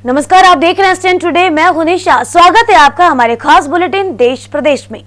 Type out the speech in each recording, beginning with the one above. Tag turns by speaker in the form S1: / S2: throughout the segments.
S1: नमस्कार, आप देख रहे हैं स्टैंड टुडे। मैं हूं निशा। स्वागत है आपका हमारे खास बुलेटिन देश प्रदेश में।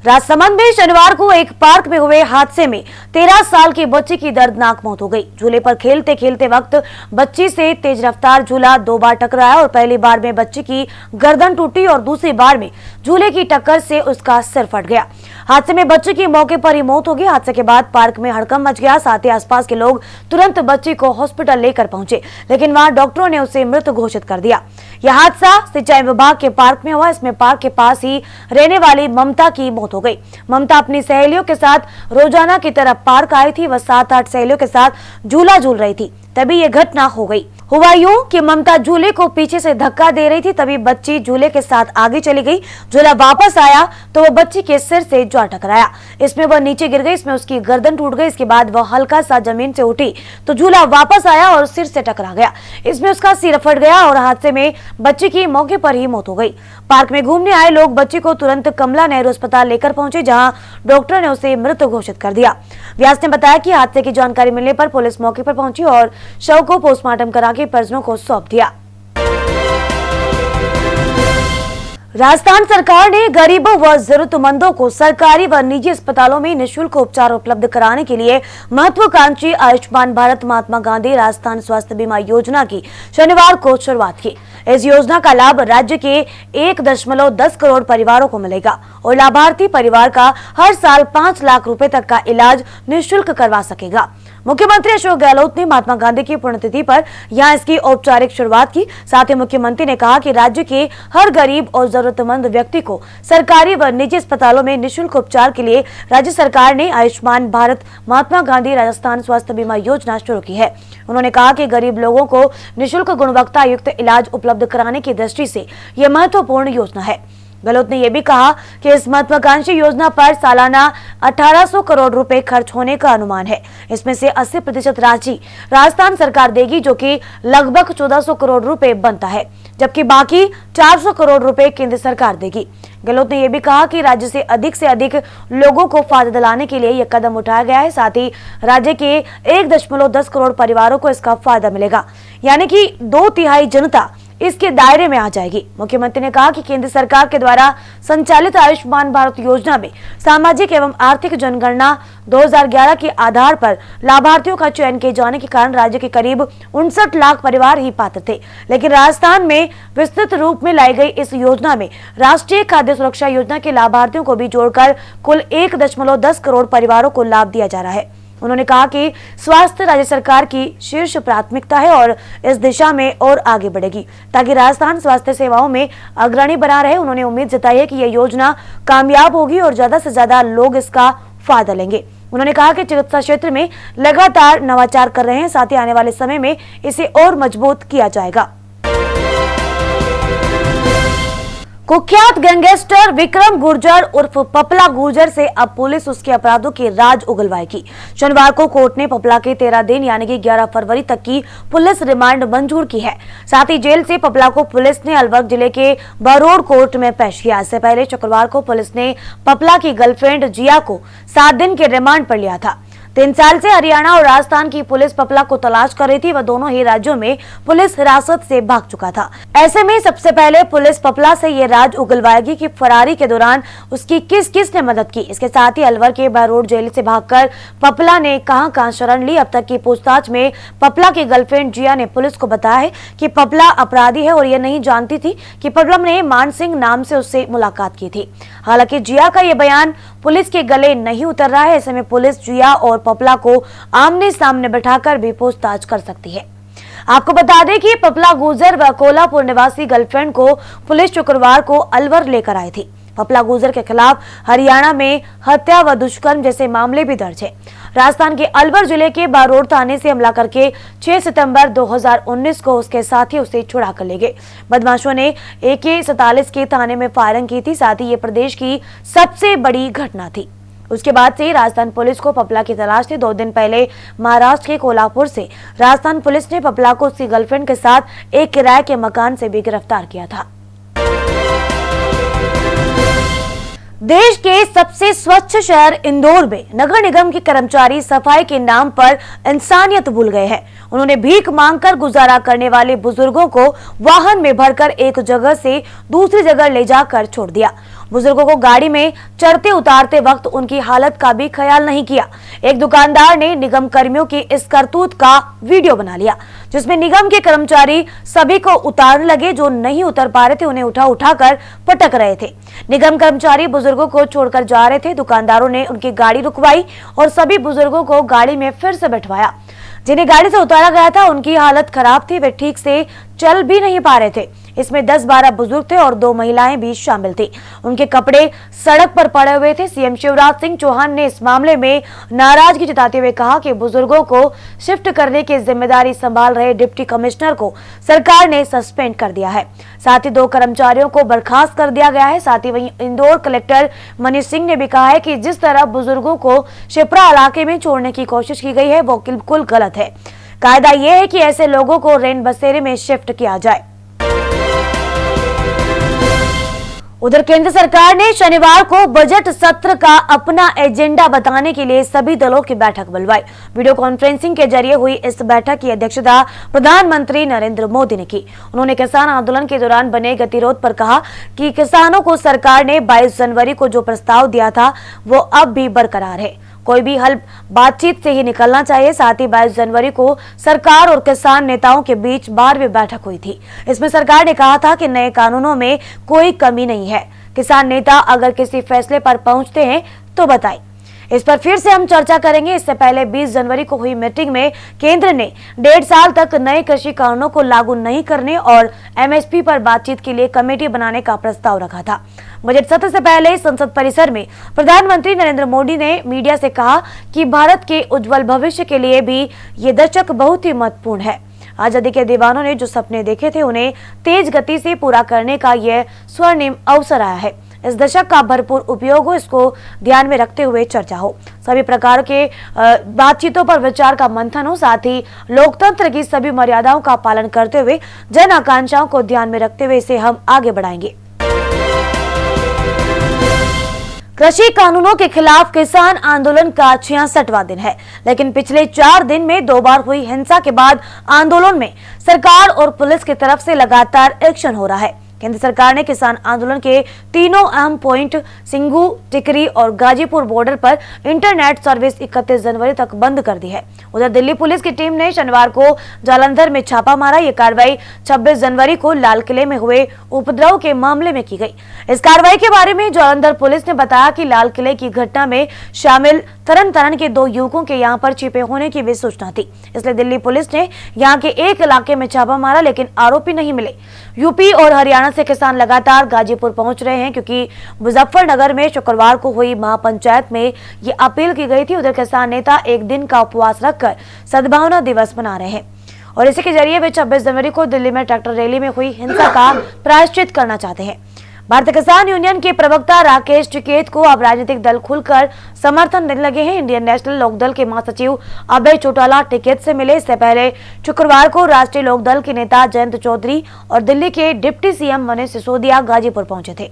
S1: राजसमंद में शनिवार को एक पार्क में हुए हादसे में 13 साल की बच्ची की दर्दनाक मौत हो गई। झूले पर खेलते खेलते वक्त बच्ची से तेज रफ्तार झूला 2 बार टकराया और पहली बार में बच्ची की गर्दन टूटी और दूसरी बार में झूले की टक्कर से उसका सिर फट गया। हादसे में बच्ची की मौके पर ही मौत हो गई। हादसे के बाद पार्क में हड़कंप मच गया। साथ ही आसपास के लोग तुरंत बच्ची को हॉस्पिटल लेकर पहुंचे, लेकिन वहां डॉक्टरों ने उसे मृत घोषित कर दिया। यह हादसा सिंचाई विभाग के पार्क में हुआ। इसमें पार्क के पास ही रहने वाली ममता की मौत हो गई। ममता अपनी सहेलियों के साथ रोजाना की तरह पार्क आई थी। वह 7-8 सहेलियों के साथ झूला झूल रही थी, तभी ये घटना हो गई। हुआ यूं कि ममता झूले को पीछे से धक्का दे रही थी, तभी बच्ची झूले के साथ आगे चली गई। झूला वापस आया तो वह बच्ची के सिर से जा टकराया। इसमें वह नीचे गिर गई। इसमें उसकी गर्दन टूट गई। इसके बाद वह हल्का सा जमीन से उठी तो झूला वापस आया और सिर से टकरा गया। इसमें उसका सिर फट गया और हादसे में बच्ची की मौके पर ही मौत हो गई। पार्क में घूमने आए लोग बच्ची को तुरंत कमला नेहरू अस्पताल लेकर पहुंचे, जहां डॉक्टर ने उसे मृत घोषित कर दिया। व्यास ने बताया कि हादसे की जानकारी मिलने पर पुलिस मौके पर पहुंची और शव को पोस्टमार्टम करा के परिजनों को सौंप दिया। राजस्थान सरकार ने गरीबों व जरूरतमंदों को सरकारी व निजी अस्पतालों में निःशुल्क उपचार उपलब्ध कराने के लिए महत्वाकांक्षी आयुष्मान भारत महात्मा गांधी राजस्थान स्वास्थ्य बीमा योजना की शनिवार को शुरुआत की। इस योजना का लाभ राज्य के 1.10 करोड़ परिवारों को मिलेगा और लाभार्थी परिवार का हर साल 5 लाख रुपए तक का इलाज निःशुल्क करवा सकेगा। मुख्यमंत्री अशोक गहलोत ने महात्मा गांधी की पुण्यतिथि पर यहां इसकी औपचारिक शुरुआत की। साथ ही मुख्यमंत्री ने कहा कि राज्य के हर गरीब और जरूरतमंद व्यक्ति को सरकारी व निजी अस्पतालों में निःशुल्क उपचार के लिए राज्य सरकार ने आयुष्मान भारत महात्मा गांधी राजस्थान स्वास्थ्य बीमा योजना शुरू की है। उन्होंने कहा कि गरीब लोगों को निःशुल्क गुणवत्ता युक्त इलाज उपलब्ध कराने की दृष्टि से यह महत्वपूर्ण योजना है। गहलोत ने यह भी कहा कि इस महत्वाकांक्षी योजना पर सालाना 1800 करोड़ रुपए खर्च होने का अनुमान है। इसमें से 80% राशि राजस्थान सरकार देगी, जो कि लगभग 1400 करोड़ रुपए बनता है, जबकि बाकी 400 करोड़ रुपए केंद्र सरकार देगी। गहलोत ने यह भी कहा कि राज्य से अधिक लोगों को फायदा दिलाने के लिए यह कदम उठाया गया है। साथ ही राज्य के 1.10 करोड़ परिवारों को इसका फायदा मिलेगा, यानी कि 2/3 जनता इसके दायरे में आ जाएगी। मुख्यमंत्री ने कहा कि केंद्र सरकार के द्वारा संचालित आयुष्मान भारत योजना में सामाजिक एवं आर्थिक जनगणना 2011 के आधार पर लाभार्थियों का चयन किए जाने के कारण राज्य के करीब 59 लाख परिवार ही पात्र थे, लेकिन राजस्थान में विस्तृत रूप में लाई गई इस योजना में राष्ट्रीय खाद्य सुरक्षा योजना के लाभार्थियों को भी जोड़कर कुल 1.10 करोड़ परिवारों को लाभ दिया जा रहा है। उन्होंने कहा कि स्वास्थ्य राज्य सरकार की शीर्ष प्राथमिकता है और इस दिशा में और आगे बढ़ेगी ताकि राजस्थान स्वास्थ्य सेवाओं में अग्रणी बना रहे। उन्होंने उम्मीद जताई है कि यह योजना कामयाब होगी और ज्यादा से ज्यादा लोग इसका फायदा लेंगे। उन्होंने कहा कि चिकित्सा क्षेत्र में लगातार नवाचार कर रहे हैं, साथ ही आने वाले समय में इसे और मजबूत किया जाएगा। कुख्यात गैंगस्टर विक्रम गुर्जर उर्फ पपला गुर्जर से अब पुलिस उसके अपराधों की राज उगलवाएगी। शनिवार को कोर्ट ने पपला के 13 दिन यानी कि 11 फरवरी तक की पुलिस रिमांड मंजूर की है। साथ ही जेल से पपला को पुलिस ने अलवर जिले के बरोड़ कोर्ट में पेश किया। इससे पहले शुक्रवार को पुलिस ने पपला की गर्लफ्रेंड जिया को 7 दिन के रिमांड पर लिया था। 3 साल से हरियाणा और राजस्थान की पुलिस पपला को तलाश कर रही थी। वह दोनों ही राज्यों में पुलिस हिरासत से भाग चुका था। ऐसे में सबसे पहले पुलिस पपला से ये राज उगलवाएगी कि फरारी के दौरान उसकी किस किस ने मदद की। इसके साथ ही अलवर के बरोड़ जेल से भागकर पपला ने कहां शरण ली। अब तक की पूछताछ में पपला की गर्लफ्रेंड जिया ने पुलिस को बताया है कि पपला अपराधी है और ये नहीं जानती थी कि पपला ने मान सिंह नाम से उससे मुलाकात की थी। हालांकि जिया का ये बयान पुलिस के गले नहीं उतर रहा है। ऐसे में पुलिस जिया और पपला को आमने सामने बैठाकर भी पूछताछ कर सकती है। आपको बता दें कि पपला गुर्जर व कोल्हापुर निवासी गर्लफ्रेंड को पुलिस शुक्रवार को अलवर लेकर आई थी। पपला गुर्जर के खिलाफ हरियाणा में हत्या व दुष्कर्म जैसे मामले भी दर्ज है। राजस्थान के अलवर जिले के बारोड़ थाने से हमला करके 6 सितंबर 2019 को उसके साथी उसे छुड़ा कर ले गए। बदमाशों ने AK-47 के थाने में फायरिंग की थी। साथ ही ये प्रदेश की सबसे बड़ी घटना थी। उसके बाद से राजस्थान पुलिस को पपला की तलाश थी। 2 दिन पहले महाराष्ट्र के कोल्हापुर से राजस्थान पुलिस ने पपला को उसकी गर्लफ्रेंड के साथ एक किराए के मकान से भी गिरफ्तार किया था। देश के सबसे स्वच्छ शहर इंदौर में नगर निगम के कर्मचारी सफाई के नाम पर इंसानियत भूल गए हैं। उन्होंने भीख मांगकर गुजारा करने वाले बुजुर्गों को वाहन में भरकर एक जगह से दूसरी जगह ले जाकर छोड़ दिया। बुजुर्गों को गाड़ी में चढ़ते उतारते वक्त उनकी हालत का भी ख्याल नहीं किया। एक दुकानदार ने निगम कर्मियों की इस करतूत का वीडियो बना लिया, जिसमें निगम के कर्मचारी सभी को उतारने लगे। जो नहीं उतर पा रहे थे उन्हें उठाकर पटक रहे थे। निगम कर्मचारी बुजुर्गों को छोड़कर जा रहे थे। दुकानदारों ने उनकी गाड़ी रुकवाई और सभी बुजुर्गों को गाड़ी में फिर से बैठवाया। जिन्हें गाड़ी से उतारा गया था उनकी हालत खराब थी, वे ठीक से चल भी नहीं पा रहे थे। इसमें 10-12 बुजुर्ग थे और 2 महिलाएं भी शामिल थी। उनके कपड़े सड़क पर पड़े हुए थे। सीएम शिवराज सिंह चौहान ने इस मामले में नाराजगी जताते हुए कहा कि बुजुर्गों को शिफ्ट करने की जिम्मेदारी संभाल रहे डिप्टी कमिश्नर को सरकार ने सस्पेंड कर दिया है। साथ ही 2 कर्मचारियों को बर्खास्त कर दिया गया है। साथ ही वहीं इंदौर कलेक्टर मनीष सिंह ने भी कहा है कि जिस तरह बुजुर्गों को शिप्रा इलाके में छोड़ने की कोशिश की गई है वो बिल्कुल गलत है। कायदा यह है कि ऐसे लोगों को रेन बसेरे में शिफ्ट किया जाए। उधर केंद्र सरकार ने शनिवार को बजट सत्र का अपना एजेंडा बताने के लिए सभी दलों की बैठक बुलवाई। वीडियो कॉन्फ्रेंसिंग के जरिए हुई इस बैठक की अध्यक्षता प्रधानमंत्री नरेंद्र मोदी ने की। उन्होंने किसान आंदोलन के दौरान बने गतिरोध पर कहा कि किसानों को सरकार ने 22 जनवरी को जो प्रस्ताव दिया था वो अब भी बरकरार है। कोई भी हल बातचीत से ही निकलना चाहिए। साथ ही 22 जनवरी को सरकार और किसान नेताओं के बीच 12वीं बैठक हुई थी। इसमें सरकार ने कहा था कि नए कानूनों में कोई कमी नहीं है। किसान नेता अगर किसी फैसले पर पहुंचते हैं तो बताएं। इस पर फिर से हम चर्चा करेंगे। इससे पहले 20 जनवरी को हुई मीटिंग में केंद्र ने 1.5 साल तक नए कृषि कानूनों को लागू नहीं करने और एमएसपी पर बातचीत के लिए कमेटी बनाने का प्रस्ताव रखा था। बजट सत्र से पहले संसद परिसर में प्रधानमंत्री नरेंद्र मोदी ने मीडिया से कहा कि भारत के उज्जवल भविष्य के लिए भी ये दशक बहुत ही महत्वपूर्ण है। आजादी के दीवानों ने जो सपने देखे थे उन्हें तेज गति से पूरा करने का यह स्वर्णिम अवसर आया है। इस दशक का भरपूर उपयोग हो, इसको ध्यान में रखते हुए चर्चा हो, सभी प्रकार के बातचीतों पर विचार का मंथन हो, साथ ही लोकतंत्र की सभी मर्यादाओं का पालन करते हुए जन आकांक्षाओं को ध्यान में रखते हुए इसे हम आगे बढ़ाएंगे। कृषि कानूनों के खिलाफ किसान आंदोलन का 66वां दिन है, लेकिन पिछले 4 दिन में 2 बार हुई हिंसा के बाद आंदोलन में सरकार और पुलिस की तरफ से लगातार एक्शन हो रहा है। केंद्र सरकार ने किसान आंदोलन के तीनों अहम पॉइंट सिंघू, टिकरी और गाजीपुर बॉर्डर पर इंटरनेट सर्विस 31 जनवरी तक बंद कर दी है। उधर दिल्ली पुलिस की टीम ने शनिवार को जालंधर में छापा मारा। ये कार्रवाई 26 जनवरी को लाल किले में हुए उपद्रव के मामले में की गई। इस कार्रवाई के बारे में जालंधर पुलिस ने बताया कि लाल किले की घटना में शामिल तरन तारण के 2 युवकों के यहाँ पर छिपे होने की भी सूचना थी, इसलिए दिल्ली पुलिस ने यहाँ के एक इलाके में छापा मारा, लेकिन आरोपी नहीं मिले। यूपी और हरियाणा से किसान लगातार गाजीपुर पहुंच रहे हैं, क्योंकि मुजफ्फरनगर में शुक्रवार को हुई महापंचायत में ये अपील की गई थी। उधर किसान नेता एक दिन का उपवास रखकर सद्भावना दिवस मना रहे हैं और इसी के जरिए वे 26 जनवरी को दिल्ली में ट्रैक्टर रैली में हुई हिंसा का प्रायश्चित करना चाहते हैं। भारतीय किसान यूनियन के प्रवक्ता राकेश टिकैत को अब राजनीतिक दल खुलकर समर्थन देने लगे हैं। इंडियन नेशनल लोकदल के महासचिव अभय चौटाला टिकैत से मिले। इससे पहले शुक्रवार को राष्ट्रीय लोकदल के नेता जयंत चौधरी और दिल्ली के डिप्टी सीएम मनीष सिसोदिया गाजीपुर पहुंचे थे।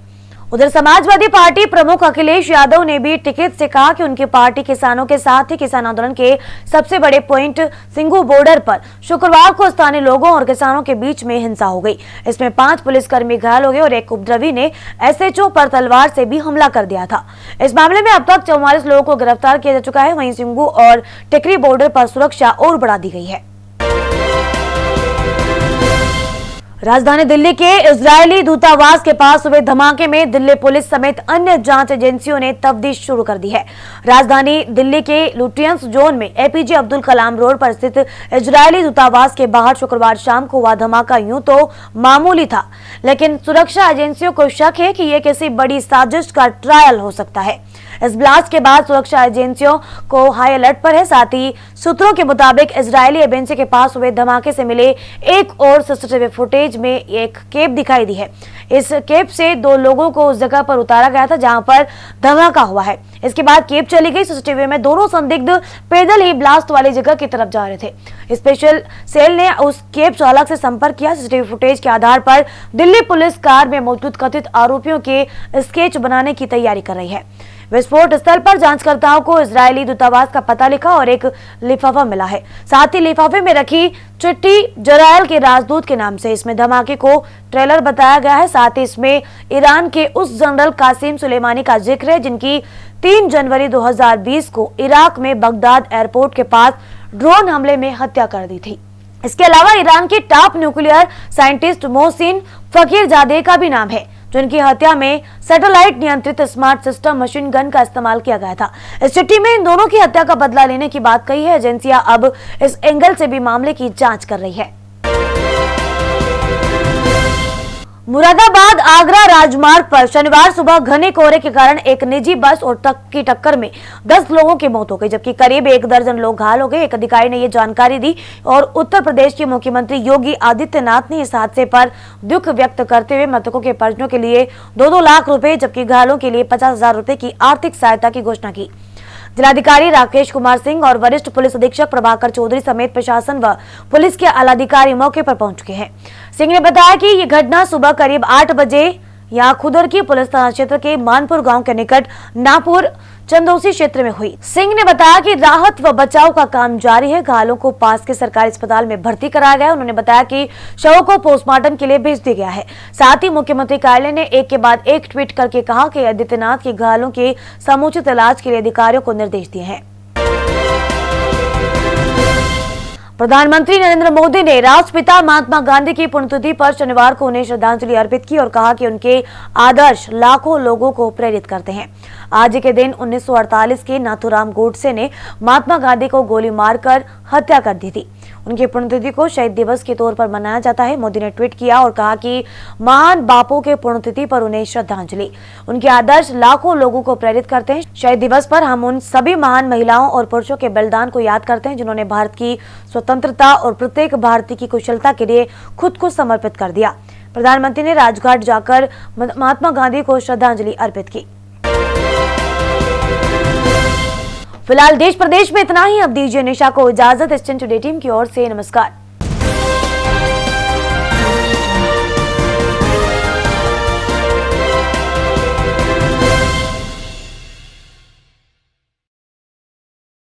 S1: उधर समाजवादी पार्टी प्रमुख अखिलेश यादव ने भी टिकैत से कहा कि उनकी पार्टी किसानों के साथ ही किसान आंदोलन के सबसे बड़े पॉइंट सिंघू बॉर्डर पर शुक्रवार को स्थानीय लोगों और किसानों के बीच में हिंसा हो गई। इसमें 5 पुलिसकर्मी घायल हो गए और एक उपद्रवी ने एसएचओ पर तलवार से भी हमला कर दिया था। इस मामले में अब तक 44 लोगों को गिरफ्तार किया जा चुका है। वहीं सिंघू और टिकरी बॉर्डर पर सुरक्षा और बढ़ा दी गई है। राजधानी दिल्ली के इजरायली दूतावास के पास हुए धमाके में दिल्ली पुलिस समेत अन्य जांच एजेंसियों ने तफ्तीश शुरू कर दी है। राजधानी दिल्ली के लुटियंस जोन में एपीजे अब्दुल कलाम रोड पर स्थित इजरायली दूतावास के बाहर शुक्रवार शाम को हुआ धमाका यूं तो मामूली था, लेकिन सुरक्षा एजेंसियों को शक है कि यह किसी बड़ी साजिश का ट्रायल हो सकता है। इस ब्लास्ट के बाद सुरक्षा एजेंसियों को हाई अलर्ट पर है। साथ ही सूत्रों के मुताबिक इजरायली एजेंसी के पास हुए धमाके से मिले एक और सीसीटीवी फुटेज में एक केप दिखाई दी है। इस केप से 2 लोगों को उस जगह पर उतारा गया था जहां पर धमाका हुआ है। इसके बाद केप चली गई। सीसीटीवी में दोनों संदिग्ध पैदल ही ब्लास्ट वाली जगह की तरफ जा रहे थे। स्पेशल सेल ने उस केप चालक से संपर्क किया। सीसीटीवी फुटेज के आधार पर दिल्ली पुलिस कार में मौजूद कथित आरोपियों के स्केच बनाने की तैयारी कर रही है। विस्फोट स्थल पर जांचकर्ताओं को इजरायली दूतावास का पता लिखा और एक लिफाफा मिला है। साथ ही लिफाफे में रखी चिट्ठी इजरायल के राजदूत के नाम से इसमें धमाके को ट्रेलर बताया गया है। साथ ही इसमें ईरान के उस जनरल कासिम सुलेमानी का जिक्र है जिनकी 3 जनवरी 2020 को इराक में बगदाद एयरपोर्ट के पास ड्रोन हमले में हत्या कर दी थी। इसके अलावा ईरान के टॉप न्यूक्लियर साइंटिस्ट मोहसिन फकीरजादे का भी नाम है, जिनकी हत्या में सैटेलाइट नियंत्रित स्मार्ट सिस्टम मशीन गन का इस्तेमाल किया गया था। इस चिट्ठी में इन दोनों की हत्या का बदला लेने की बात कही है। एजेंसियां अब इस एंगल से भी मामले की जांच कर रही है। मुरादाबाद आगरा राजमार्ग पर शनिवार सुबह घने कोहरे के कारण एक निजी बस और ट्रक की टक्कर में 10 लोगों की मौत हो गई, जबकि करीब 1 दर्जन लोग घायल हो गए। एक अधिकारी ने यह जानकारी दी और उत्तर प्रदेश के मुख्यमंत्री योगी आदित्यनाथ ने इस हादसे पर दुख व्यक्त करते हुए मृतकों के परिजनों के लिए 2-2 लाख रुपए जबकि घायलों के लिए 50,000 रुपए की आर्थिक सहायता की घोषणा की। जिलाधिकारी राकेश कुमार सिंह और वरिष्ठ पुलिस अधीक्षक प्रभाकर चौधरी समेत प्रशासन व पुलिस के आला अधिकारी मौके पर पहुंच चुके हैं। सिंह ने बताया कि ये घटना सुबह करीब 8 बजे यहाँ खुदर की पुलिस थाना क्षेत्र के मानपुर गांव के निकट नापुर चंदौसी क्षेत्र में हुई। सिंह ने बताया कि राहत व बचाव का काम जारी है। घायलों को पास के सरकारी अस्पताल में भर्ती कराया गया। उन्होंने बताया कि शवों को पोस्टमार्टम के लिए भेज दिया गया है। साथ ही मुख्यमंत्री कार्यालय ने एक के बाद एक ट्वीट करके कहा कि आदित्यनाथ के घायलों के समुचित इलाज के लिए अधिकारियों को निर्देश दिए हैं। प्रधानमंत्री नरेंद्र मोदी ने राष्ट्रपिता महात्मा गांधी की पुण्यतिथि पर शनिवार को उन्हें श्रद्धांजलि अर्पित की और कहा कि उनके आदर्श लाखों लोगों को प्रेरित करते हैं। आज के दिन 1948 के नाथूराम गोडसे ने महात्मा गांधी को गोली मारकर हत्या कर दी थी। उनकी पुण्यतिथि को शहीद दिवस के तौर पर मनाया जाता है। मोदी ने ट्वीट किया और कहा कि महान बापू के पुण्यतिथि पर उन्हें श्रद्धांजलि। उनके आदर्श लाखों लोगों को प्रेरित करते हैं। शहीद दिवस पर हम उन सभी महान महिलाओं और पुरुषों के बलिदान को याद करते हैं जिन्होंने भारत की स्वतंत्रता और प्रत्येक भारतीय की कुशलता के लिए खुद को समर्पित कर दिया। प्रधानमंत्री ने राजघाट जाकर महात्मा गांधी को श्रद्धांजलि अर्पित की। फिलहाल देश प्रदेश में इतना ही। अब दीजिए निशा को इजाजत। स्टैंड टुडे टीम की ओर से नमस्कार।